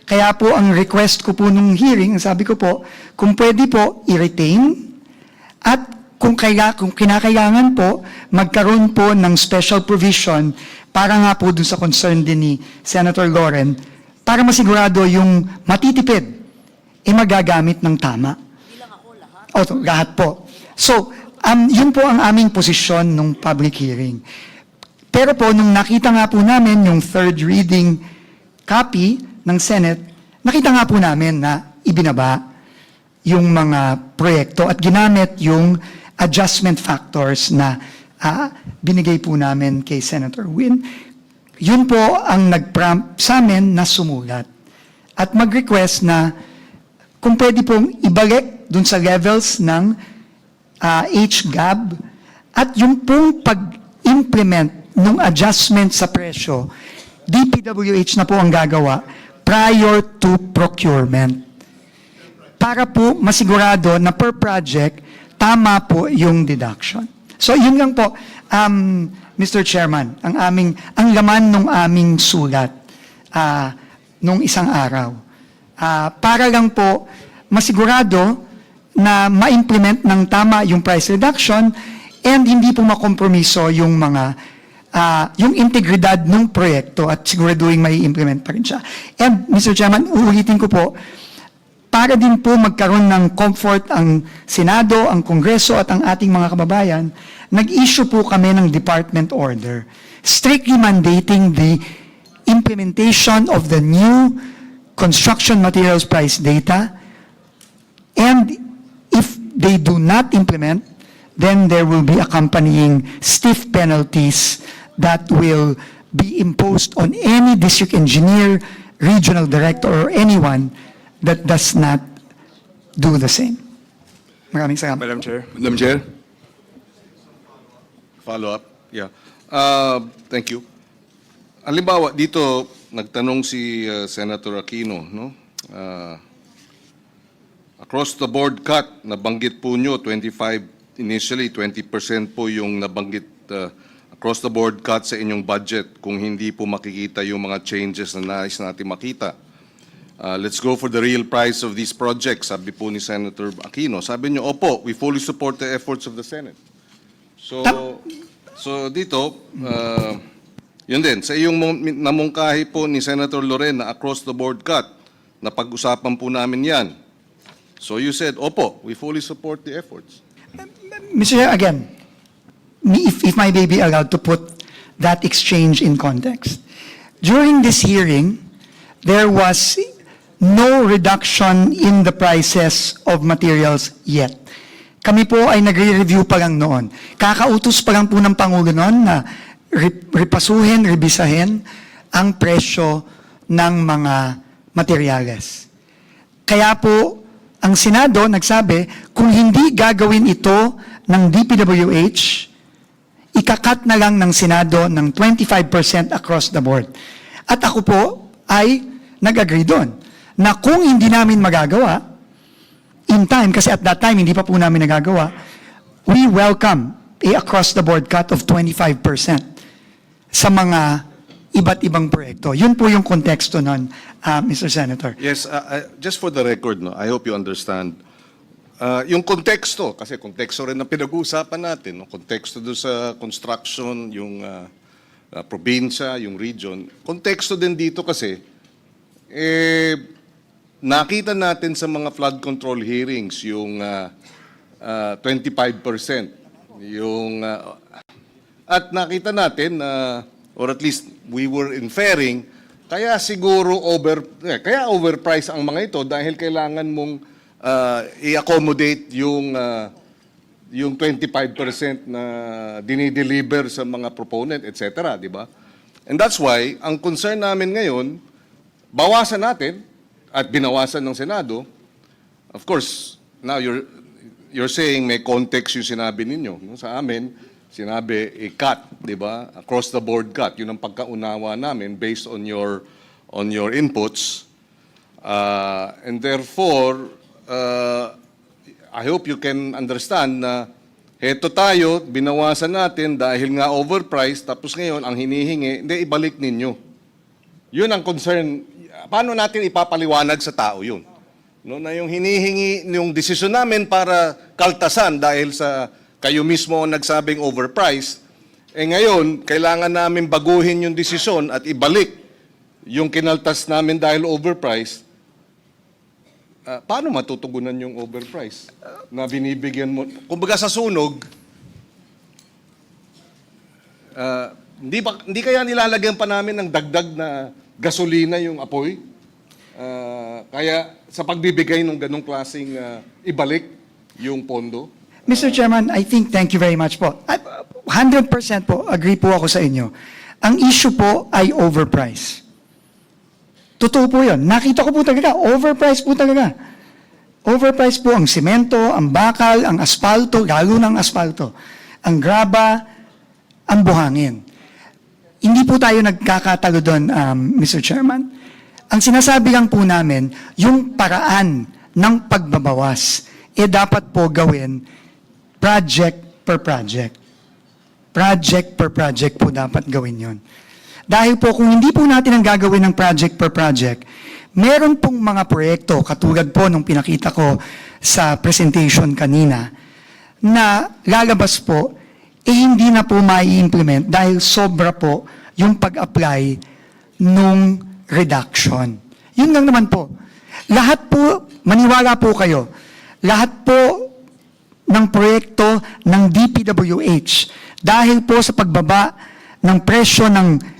Kaya po ang request ko po nung hearing, sabi ko po, kung pwede po i-retain at kung kinakailangan po, magkaroon po ng special provision para nga po dun sa concern din ni Senator Loren, para masigurado yung matitipid, magagamit ng tama. O, lahat po. So, yun po ang aming posisyon nung public hearing. Pero po, nung nakita nga po namin yung third reading copy ng Senate, nakita nga po namin na ibinaba yung mga proyekto at ginamit yung adjustment factors na binigay po namin kay Senator Win. Yun po ang nag-prompt sa amin na sumulat at mag-request na kung pwede pong ibalik dun sa levels ng HGAB at yung pong pag-implement ng adjustment sa presyo, DPWH na po ang gagawa prior to procurement. Para po masigurado na per project, tama po yung deduction. So yun lang po, Mr. Chairman, ang laman ng aming sulat nung isang araw. Para lang po masigurado na ma-implement ng tama yung price reduction and hindi po makompromiso yung yung integridad ng proyekto at siguraduhin may implement pa rin siya. And Mr. Chairman, uulitin ko po, para din po magkaroon ng comfort ang Senado, ang Kongreso at ang ating mga kababayan, nag-issue po kami ng department order strictly mandating the implementation of the new construction materials price data, and if they do not implement, then there will be accompanying stiff penalties that will be imposed on any district engineer, regional director, or anyone that does not do the same. Maraming salamat. Madam Chair. Madam Chair? Follow up? Yeah. Thank you. Halimbawa, dito, nagtanong si Senator Aquino, no? Across the board cut, nabanggit po nyo, initially 20% po yung nabanggit across the board cut sa inyong budget kung hindi po makikita yung mga changes na nais natin makita. Let's go for the real price of these projects, sabi po ni Senator Aquino. Sabi niyo, opo, we fully support the efforts of the Senate. So dito, yun din, sa iyong namungkahi po ni Senator Loren na across the board cut, napag-usapan po namin yan. So you said, opo, we fully support the efforts. Mr. Chair, again, if I may be allowed to put that exchange in context. During this hearing, there was no reduction in the prices of materials yet. Kami po ay nagre-review pa lang noon. Kakautos pa lang po ng Pangulo noon na repasuhin, rebisahin ang presyo ng mga materyales. Kaya po, ang Senado nagsabi, kung hindi gagawin ito ng DPWH, ikakat na lang ng Senado ng 25% across the board. At ako po ay nag-agree doon na kung hindi namin magagawa, in time, kasi at that time hindi pa po namin nagagawa, we welcome a across-the-board cut of 25% sa mga iba't ibang proyekto. Yun po yung konteksto nun, Mr. Senator. Yes, just for the record, no, I hope you understand. Yung konteksto, kasi konteksto rin ang pinag-uusapan natin, no? Konteksto doon sa construction, yung probinsya, yung region. Konteksto din dito kasi, nakita natin sa mga flood control hearings yung 25%. At nakita natin or at least we were inferring, kaya siguro kaya overpriced ang mga ito dahil kailangan mong i-accommodate yung 25% na dinideliver sa mga proponent, etc., di ba? And that's why, ang concern namin ngayon, bawasan natin at binawasan ng Senado. Of course, now you're saying may context yung sinabi ninyo. No? Sa amin, sinabi cut, di ba? Across the board cut. Yun ang pagkaunawa namin based on your inputs. And therefore, I hope you can understand na heto tayo, binawasan natin dahil nga overpriced, tapos ngayon ang hinihingi, hindi, ibalik ninyo. Yun ang concern. Paano natin ipapaliwanag sa tao yun? No, na yung hinihingi, yung desisyon namin para kaltasan dahil sa kayo mismo ang nagsabing overpriced, ngayon, kailangan namin baguhin yung desisyon at ibalik yung kinaltas namin dahil overpriced. Paano matutugunan yung overprice na binibigyan mo? Kumbaga sa sunog, hindi kaya nilalagyan pa namin ng dagdag na gasolina yung apoy? Kaya sa pagbibigay ng ganong klaseng ibalik yung pondo? Mr. Chairman, I think, thank you very much po. 100% po, agree po ako sa inyo. Ang issue po ay overprice. Totoo po yun. Nakita ko po talaga, overpriced po talaga. Overpriced po ang simento, ang bakal, ang asfalto, lalo ng asfalto, ang graba, ang buhangin. Hindi po tayo nagkakatalo doon, Mr. Chairman. Ang sinasabi lang po namin, yung paraan ng pagbabawas, dapat po gawin project per project. Project per project po dapat gawin yon. Dahil po kung hindi po natin ang gagawin ng project per project, meron pong mga proyekto, katulad po nung pinakita ko sa presentation kanina, na lalabas po, hindi na po mai-implement dahil sobra po yung pag-apply nung reduction. Yun lang naman po. Lahat po, maniwala po kayo, lahat po ng proyekto ng DPWH, dahil po sa pagbaba ng presyo ng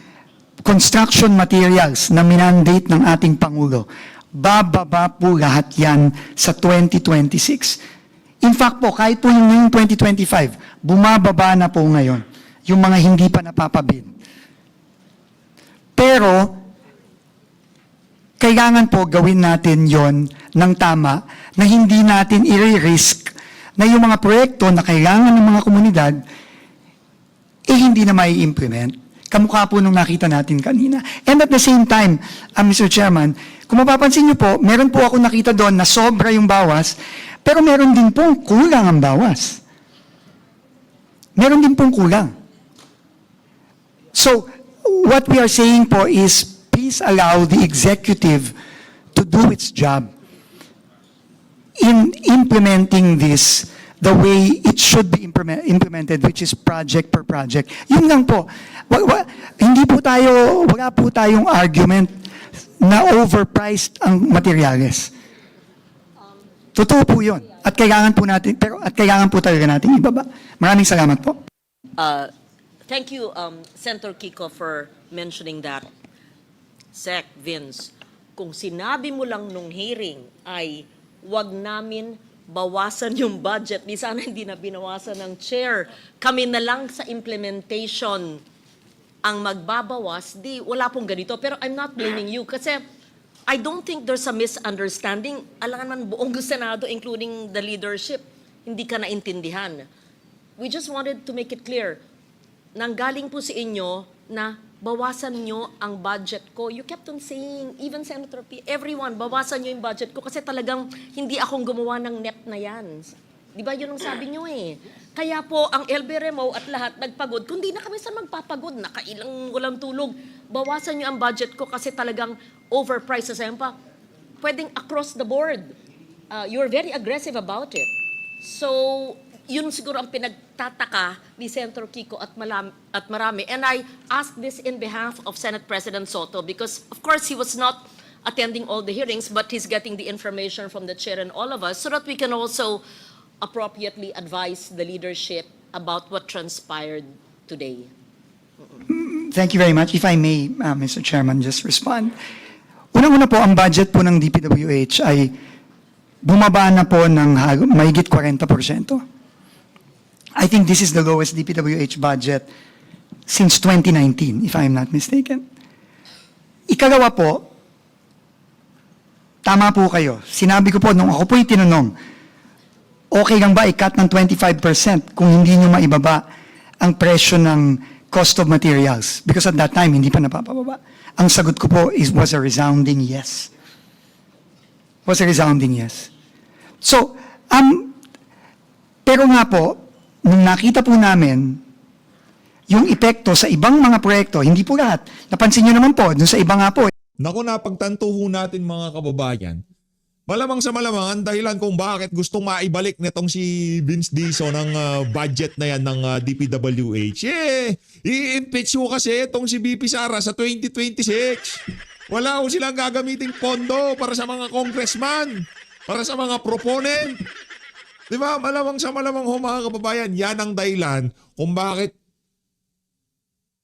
construction materials na minandate ng ating Pangulo, bababa po lahat yan sa 2026. In fact po, kahit po yung ngayong 2025, bumababa na po ngayon yung mga hindi pa napapabid. Pero, kailangan po gawin natin yon ng tama na hindi natin i-risk na yung mga proyekto na kailangan ng mga komunidad, hindi na may implement. Kamukha po nung nakita natin kanina. And at the same time, Mr. Chairman, kung mapapansin niyo po, meron po ako nakita doon na sobra yung bawas, pero meron din pong kulang ang bawas. Meron din pong kulang. So, what we are saying po is, please allow the executive to do its job in implementing this the way it should be implemented, which is project per project. Yun lang po. Wala po tayong argument na overpriced ang materyales. Totoo po yun. At kailangan po talaga natin ibaba. Maraming salamat po. Thank you, Senator Kiko, for mentioning that. Sec, Vince, kung sinabi mo lang nung hearing ay wag namin bawasan yung budget, di sana hindi na binawasan ng chair. Kami na lang sa implementation ang magbabawas, di wala pong ganito. Pero I'm not blaming you kasi I don't think there's a misunderstanding. Alangan man buong Senado, including the leadership, hindi ka naintindihan. We just wanted to make it clear. Nanggaling po sa inyo na bawasan nyo ang budget ko. You kept on saying, even Senator P, everyone, bawasan nyo yung budget ko kasi talagang hindi akong gumawa ng NEP na yan. Di ba yun ang sabi nyo eh? Kaya po, ang LB Remo at lahat nagpagod. Kundi na kami sa magpapagod, nakailang walang tulog. Bawasan nyo ang budget ko kasi talagang overpriced. Sa pa, pwedeng across the board. You're very aggressive about it. So, yun siguro ang pinagtataka ni Senator Kiko at marami. And I ask this in behalf of Senate President Soto because, of course, he was not attending all the hearings, but he's getting the information from the chair and all of us so that we can also appropriately advise the leadership about what transpired today. Thank you very much. If I may, Mr. Chairman, just respond. Unang-una po, ang budget po ng DPWH ay bumaba na po ng mahigit 40%. I think this is the lowest DPWH budget since 2019, if I'm not mistaken. Ikalawa po, tama po kayo. Sinabi ko po, nung ako po'y tinanong, okay lang ba i-cut ng 25% kung hindi nyo maibaba ang presyo ng cost of materials? Because at that time, hindi pa napapababa. Ang sagot ko po was a resounding yes. Was a resounding yes. So, pero nga po, nung nakita po namin yung epekto sa ibang mga proyekto, hindi po lahat. Napansin nyo naman po, dun sa iba nga po, Naku, napagtanto ho natin mga kababayan. Malamang sa malamang ang dahilan kung bakit gustong maibalik nitong si Vince Dizon ng budget na yan ng DPWH. I-impeach ho kasi itong si BP Sara sa 2026. Wala ho silang gagamiting pondo para sa mga congressman, para sa mga proponent. Di ba? Malamang sa malamang ho mga kababayan, yan ang dahilan kung bakit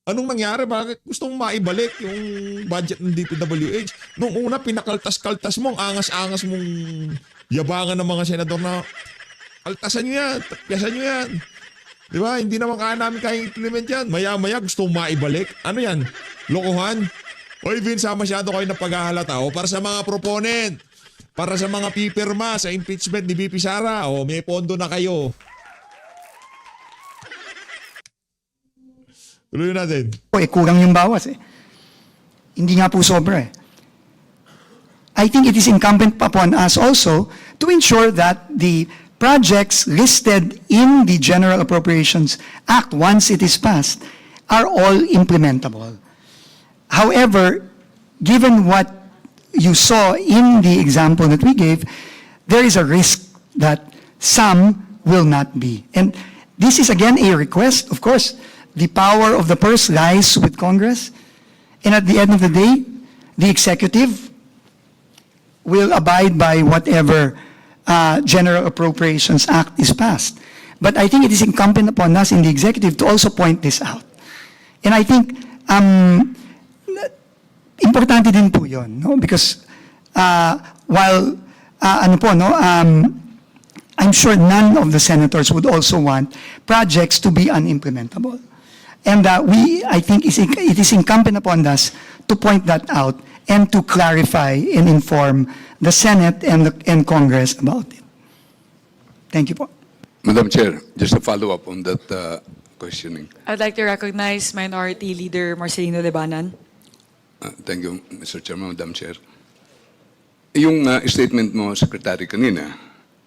anong nangyari? Bakit gustong maibalik yung budget ng DPWH? Nung una, pinakaltas-kaltas mo, ang angas-angas mong yabangan ng mga senador na kaltasan nyo yan, tapyasan nyo yan. Di ba? Hindi naman namin kaya implement yan. Maya-maya gustong maibalik. Ano yan? Lokohan? Oy, Vince, masyado kayo na paghahalata. O, para sa mga proponent, para sa mga pipirma sa impeachment ni BP Sara, o, may pondo na kayo. Tuloy natin. kulang yung bawas eh. Hindi nga po sobra eh. I think it is incumbent upon us also to ensure that the projects listed in the General Appropriations Act, once it is passed, are all implementable. However, given what you saw in the example that we gave, there is a risk that some will not be. And this is again a request, of course. The power of the purse lies with Congress. And at the end of the day, the executive will abide by whatever General Appropriations Act is passed. But I think it is incumbent upon us in the executive to also point this out. And I think importante din po yun, no? Because while I'm sure none of the senators would also want projects to be unimplementable. And I think it is incumbent upon us to point that out and to clarify and inform the Senate and Congress about it. Thank you po. Madam Chair, just to follow up on that questioning. I'd like to recognize Minority Leader Marcelino Lebanan. Thank you, Mr. Chairman, Madam Chair. Yung statement mo, Secretary, kanina,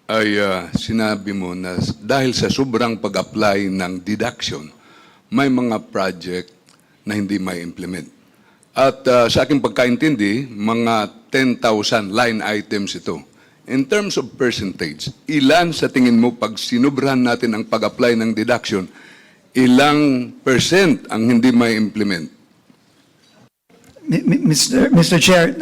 ay sinabi mo na dahil sa sobrang pag-apply ng deduction, may mga project na hindi may implement. At sa aking pagkaintindi, mga 10,000 line items ito. In terms of percentage, ilan sa tingin mo pag sinubrahan natin ang pag-apply ng deduction, ilang percent ang hindi may implement? Mr. Chair,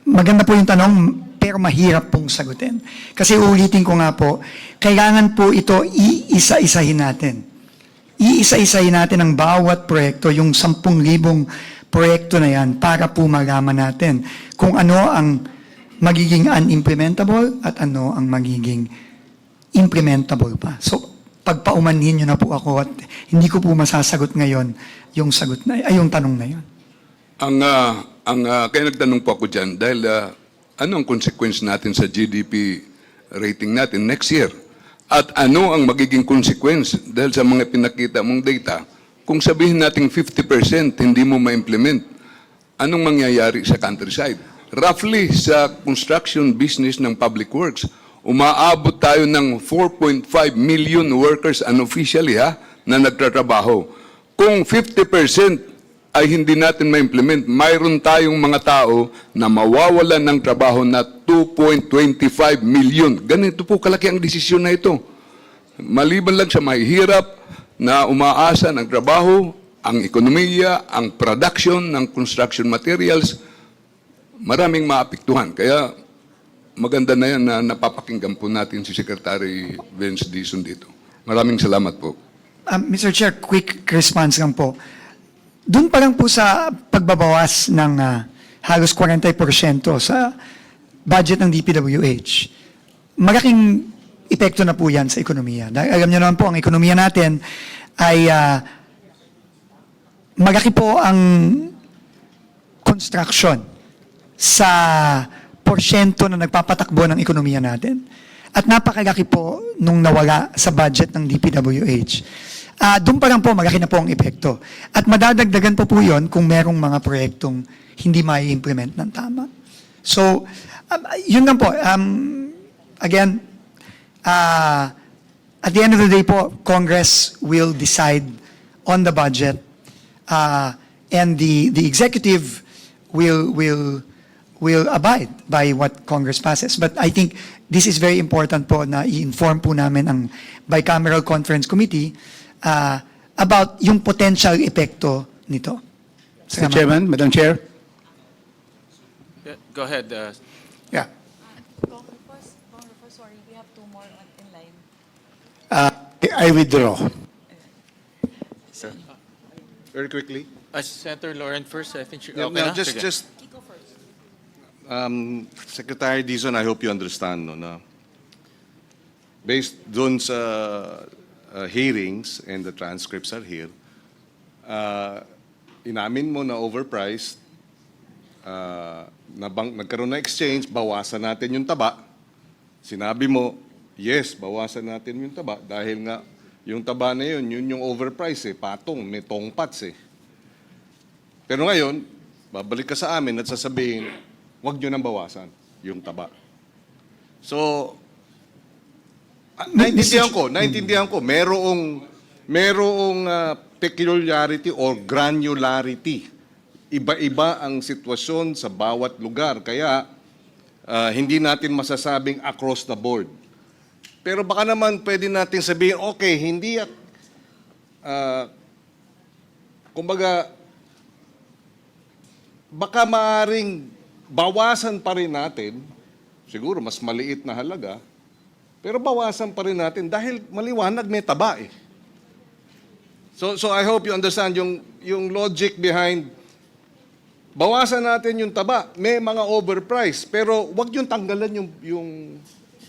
maganda po yung tanong, pero mahirap pong sagutin. Kasi ulitin ko nga po, kailangan po ito iisa-isahin natin. Iisa-isahin natin ang bawat proyekto, yung 10,000 proyekto na yan, para po malaman natin kung ano ang magiging unimplementable at ano ang magiging implementable pa. So, pagpaumanhin nyo na po ako at hindi ko po masasagot ngayon yung yung tanong na yun. Kaya nagtanong po ako dyan, dahil ano ang consequence natin sa GDP rating natin next year? At ano ang magiging consequence dahil sa mga pinakita mong data? Kung sabihin natin 50% hindi mo ma-implement, anong mangyayari sa countryside? Roughly, sa construction business ng public works, umaabot tayo ng 4.5 million workers unofficially na nagtatrabaho. Kung 50% ay hindi natin ma-implement, mayroon tayong mga tao na mawawalan ng trabaho na 2.25 million. Ganito po kalaki ang desisyon na ito. Maliban lang sa mahihirap na umaasa ng trabaho, ang ekonomiya, ang production ng construction materials, maraming maapektuhan. Kaya maganda na yan na napapakinggan po natin si Secretary Vince Dizon dito. Maraming salamat po. Mr. Chair, quick response lang po. Doon pa lang po sa pagbabawas ng halos 40% sa budget ng DPWH, malaking epekto na po yan sa ekonomiya. Dahil alam niyo naman po, ang ekonomiya natin ay malaki po ang construction sa porsyento na nagpapatakbo ng ekonomiya natin. At napakalaki po nung nawala sa budget ng DPWH. Doon pa lang po, malaki na po ang epekto. At madadagdagan po yun kung merong mga proyektong hindi mai-implement ng tama. So, yun lang po. Again, at the end of the day po, Congress will decide on the budget and the executive will abide by what Congress passes. But I think this is very important po na i-inform po namin ang Bicameral Conference Committee about yung potential epekto nito. Mr. Chairman, Madam Chair. Yeah, go ahead. Yeah. Sorry, we have 2 more in line. I withdraw. Very quickly. Senator Lauren first, I think. No, Okay na? just, Sige. just, Secretary Dizon, I hope you understand, no, na based dun sa hearings and the transcripts are here, inamin mo na overpriced, nagkaroon na exchange, bawasan natin yung taba. Sinabi mo, yes, bawasan natin yung taba dahil nga yung taba na yun yung overpriced patong, may tongpats Pero ngayon, babalik ka sa amin at sasabihin, huwag nyo nang bawasan yung taba. So, naintindihan ko, merong peculiarity or granularity. Iba-iba ang sitwasyon sa bawat lugar. Kaya, hindi natin masasabing across the board. Pero baka naman pwede natin sabihin, okay, hindi at, kumbaga, baka maaring bawasan pa rin natin, siguro mas maliit na halaga, pero bawasan pa rin natin dahil maliwanag may taba So I hope you understand yung logic behind bawasan natin yung taba, may mga overpriced, pero wag yung tanggalan yung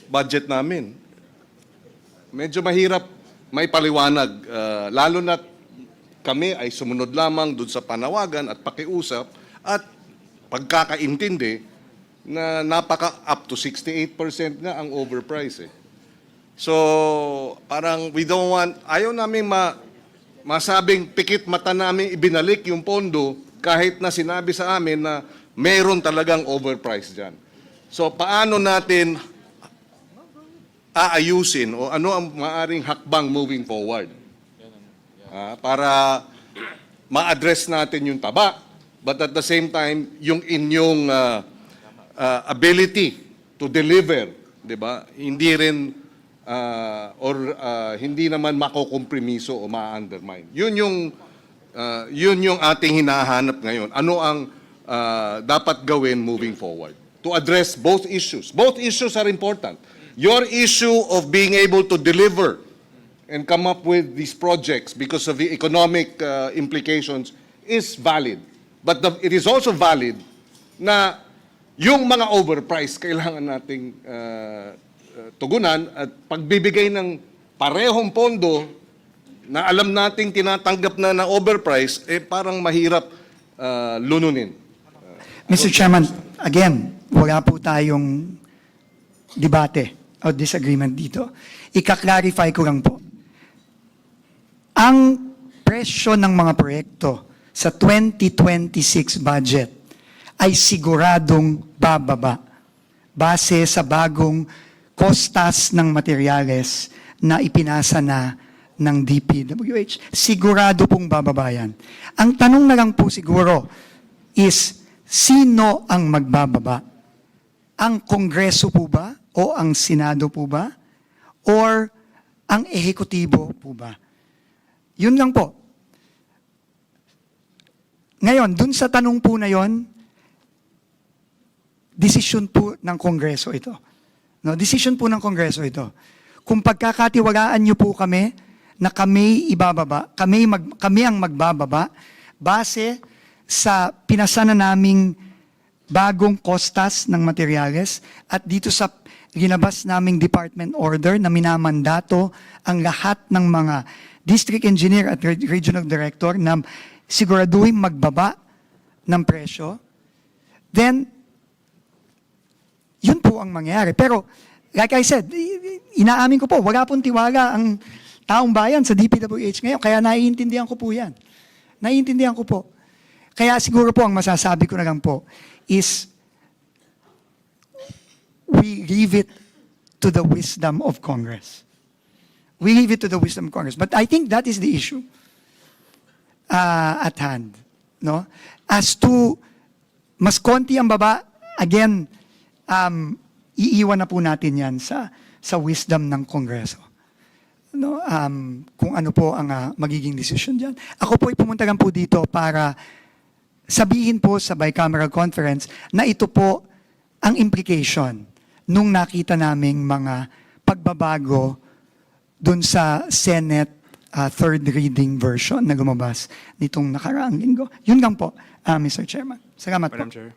budget namin. Medyo mahirap may paliwanag, lalo na kami ay sumunod lamang dun sa panawagan at pakiusap at pagkakaintindi na up to 68% nga ang overprice So, parang we don't want, ayaw namin masabing pikit mata namin ibinalik yung pondo kahit na sinabi sa amin na mayroon talagang overprice dyan. So, paano natin aayusin o ano ang maaring hakbang moving forward? Para ma-address natin yung taba, but at the same time, yung inyong ability to deliver, di ba? Hindi rin hindi naman makokompromiso o ma-undermine. Yun yung ating hinahanap ngayon. Ano ang dapat gawin moving forward to address both issues. Both issues are important. Your issue of being able to deliver and come up with these projects because of the economic implications is valid. But it is also valid na yung mga overpriced kailangan nating tugunan at pagbibigay ng parehong pondo na alam nating tinatanggap na overprice, parang mahirap lununin. Mr. Chairman, again, wala po tayong debate o disagreement dito. Ika-clarify ko lang po. Ang presyo ng mga proyekto sa 2026 budget ay siguradong bababa base sa bagong kostas ng materyales na ipinasa na ng DPWH. Sigurado pong bababa yan. Ang tanong na lang po siguro is, sino ang magbababa? Ang Kongreso po ba? O ang Senado po ba? Or ang ehekutibo po ba? Yun lang po. Ngayon, dun sa tanong po na yon, desisyon po ng Kongreso ito. No, desisyon po ng Kongreso ito. Kung pagkakatiwalaan niyo po kami na kami ibababa, kami ang magbababa base sa pinasa na naming bagong kostas ng materyales at dito sa ginabas naming department order na minamandato ang lahat ng mga district engineer at regional director na siguraduhin magbaba ng presyo, then yun po ang mangyayari. Pero like I said, inaamin ko po, wala pong tiwala ang taong bayan sa DPWH ngayon, kaya naiintindihan ko po yan. Naiintindihan ko po. Kaya siguro po ang masasabi ko na lang po is we leave it to the wisdom of Congress. We leave it to the wisdom of Congress. But I think that is the issue at hand. No? As to mas konti ang baba, again, iiwan na po natin yan sa wisdom ng Kongreso. No? Kung ano po ang magiging decision dyan. Ako po ay pumunta lang po dito para sabihin po sa bicameral conference na ito po ang implication nung nakita naming mga pagbabago dun sa Senate third reading version na lumabas nitong nakaraang linggo. Yun lang po, Mr. Chairman. Salamat po. Chair.